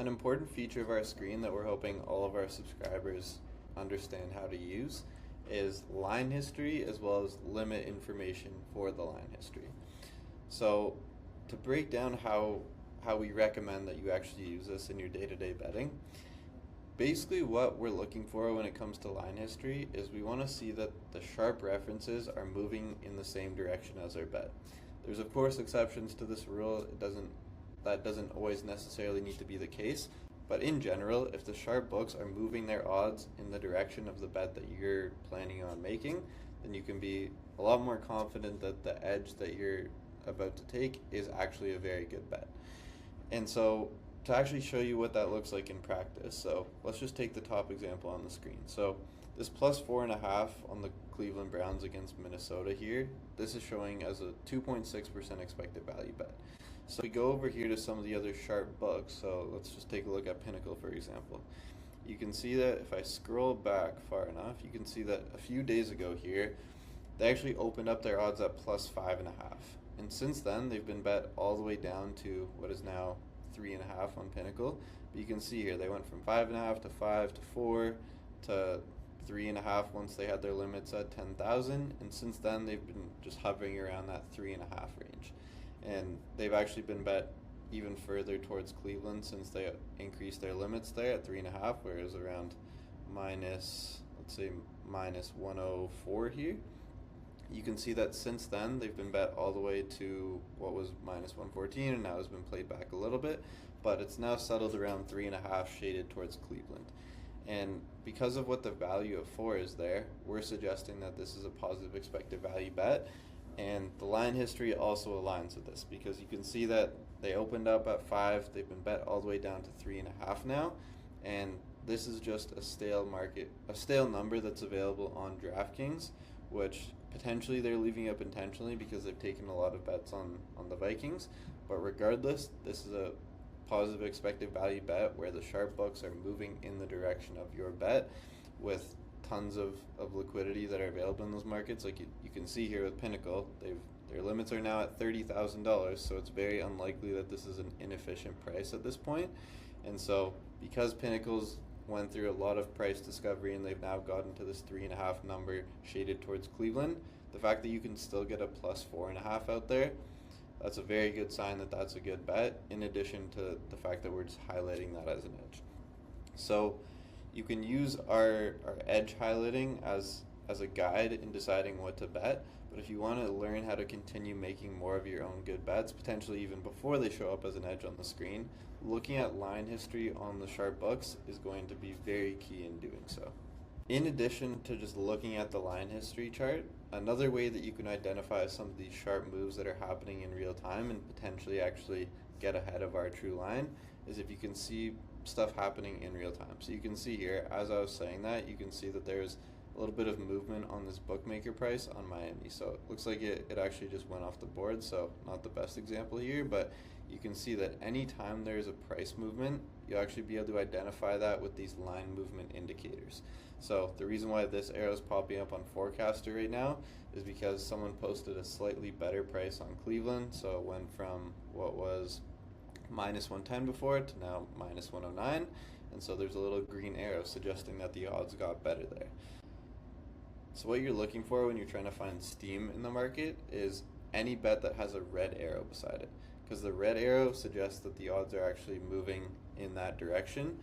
An important feature of our screen that we're hoping all of our subscribers understand how to use is line history as well as limit information for the line history. So to break down how we recommend that you actually use this in your day-to-day betting, basically what we're looking for when it comes to line history is we want to see that the sharp references are moving in the same direction as our bet. There's of course exceptions to this rule. That doesn't always necessarily need to be the case, but in general, if the sharp books are moving their odds in the direction of the bet that you're planning on making, then you can be a lot more confident that the edge that you're about to take is actually a very good bet. And so to actually show you what that looks like in practice, so let's just take the top example on the screen. So this plus 4.5 on the Cleveland Browns against Minnesota here, this is showing as a 2.6% expected value bet. So we go over here to some of the other sharp books, so let's just take a look at Pinnacle for example. You can see that if I scroll back far enough, you can see that a few days ago here, they actually opened up their odds at plus 5.5. And since then, they've been bet all the way down to what is now 3.5 on Pinnacle. But you can see here, they went from 5.5 to 5 to 4 to 3.5 once they had their limits at 10,000. And since then, they've been just hovering around that 3.5 range. And they've actually been bet even further towards Cleveland since they increased their limits there at 3.5, where it was around minus, let's say minus 104 here. You can see that since then they've been bet all the way to what was minus 114 and now has been played back a little bit, but it's now settled around 3.5 shaded towards Cleveland. And because of what the value of 4 is there, we're suggesting that this is a positive expected value bet. And the line history also aligns with this because you can see that they opened up at 5, they've been bet all the way down to 3.5 now, and this is just a stale number that's available on DraftKings, which potentially they're leaving up intentionally because they've taken a lot of bets on the Vikings. But regardless, this is a positive expected value bet where the sharp books are moving in the direction of your bet with tons of liquidity that are available in those markets. Like you can see here with Pinnacle, their limits are now at $30,000, so it's very unlikely that this is an inefficient price at this point. And so because Pinnacle's went through a lot of price discovery and they've now gotten to this 3.5 number shaded towards Cleveland, the fact that you can still get a plus 4.5 out there, that's a very good sign that that's a good bet, in addition to the fact that we're just highlighting that as an edge. So you can use our edge highlighting as a guide in deciding what to bet, but if you want to learn how to continue making more of your own good bets, potentially even before they show up as an edge on the screen, looking at line history on the sharp books is going to be very key in doing so. In addition to just looking at the line history chart, another way that you can identify some of these sharp moves that are happening in real time and potentially actually get ahead of our true line is if you can see stuff happening in real time. So you can see here, as I was saying that, you can see that there's a little bit of movement on this bookmaker price on Miami. So it looks like it actually just went off the board, so not the best example here, but you can see that anytime there's a price movement, you'll actually be able to identify that with these line movement indicators. So the reason why this arrow is popping up on Forecaster right now is because someone posted a slightly better price on Cleveland, so it went from what was minus 110 before to now minus 109, and so there's a little green arrow suggesting that the odds got better there. So what you're looking for when you're trying to find steam in the market is any bet that has a red arrow beside it, because the red arrow suggests that the odds are actually moving in that direction.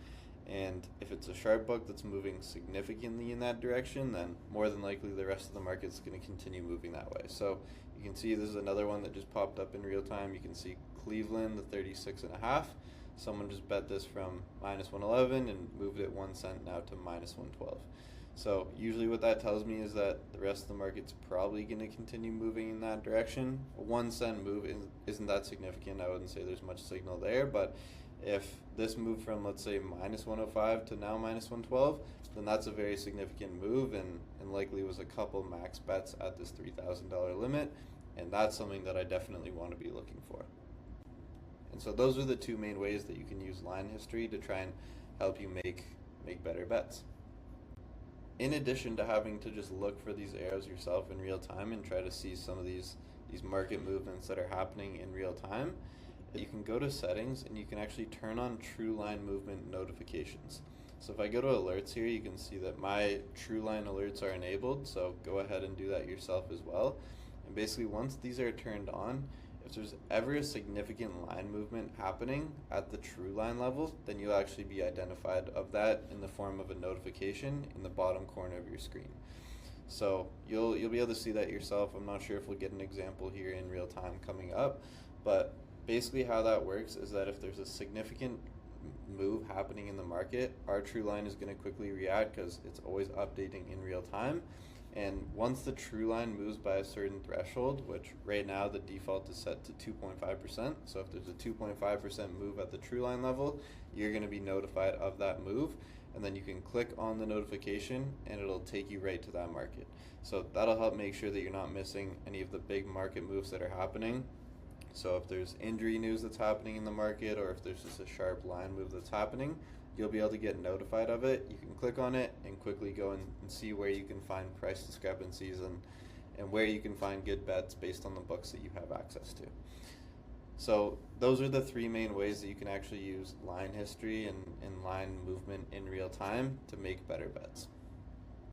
And if it's a sharp book that's moving significantly in that direction, then more than likely the rest of the market is going to continue moving that way. So you can see this is another one that just popped up in real time. You can see Cleveland, the 36.5. Someone just bet this from minus 111 and moved it 1 cent now to minus 112. So usually what that tells me is that the rest of the market's probably going to continue moving in that direction. A 1 cent move isn't that significant. I wouldn't say there's much signal there, but if this moved from, let's say, minus 105 to now minus 112, then that's a very significant move and likely was a couple max bets at this $3,000 limit, and that's something that I definitely want to be looking for. And so those are the two main ways that you can use line history to try and help you make better bets. In addition to having to just look for these arrows yourself in real time and try to see some of these market movements that are happening in real time, You can go to settings and you can actually turn on true line movement notifications. So if I go to alerts here, you can see that my true line alerts are enabled, so go ahead and do that yourself as well. And basically once these are turned on, if there's ever a significant line movement happening at the true line level, then you'll actually be identified of that in the form of a notification in the bottom corner of your screen. So you'll be able to see that yourself. I'm not sure if we'll get an example here in real time coming up, but basically how that works is that if there's a significant move happening in the market, our true line is going to quickly react because it's always updating in real time. And once the true line moves by a certain threshold, which right now the default is set to 2.5%, so if there's a 2.5% move at the true line level, you're going to be notified of that move, and then you can click on the notification and it'll take you right to that market. So that'll help make sure that you're not missing any of the big market moves that are happening. So if there's injury news that's happening in the market, or if there's just a sharp line move that's happening, you'll be able to get notified of it. You can click on it and quickly go and see where you can find price discrepancies and where you can find good bets based on the books that you have access to. So those are the three main ways that you can actually use line history and line movement in real time to make better bets.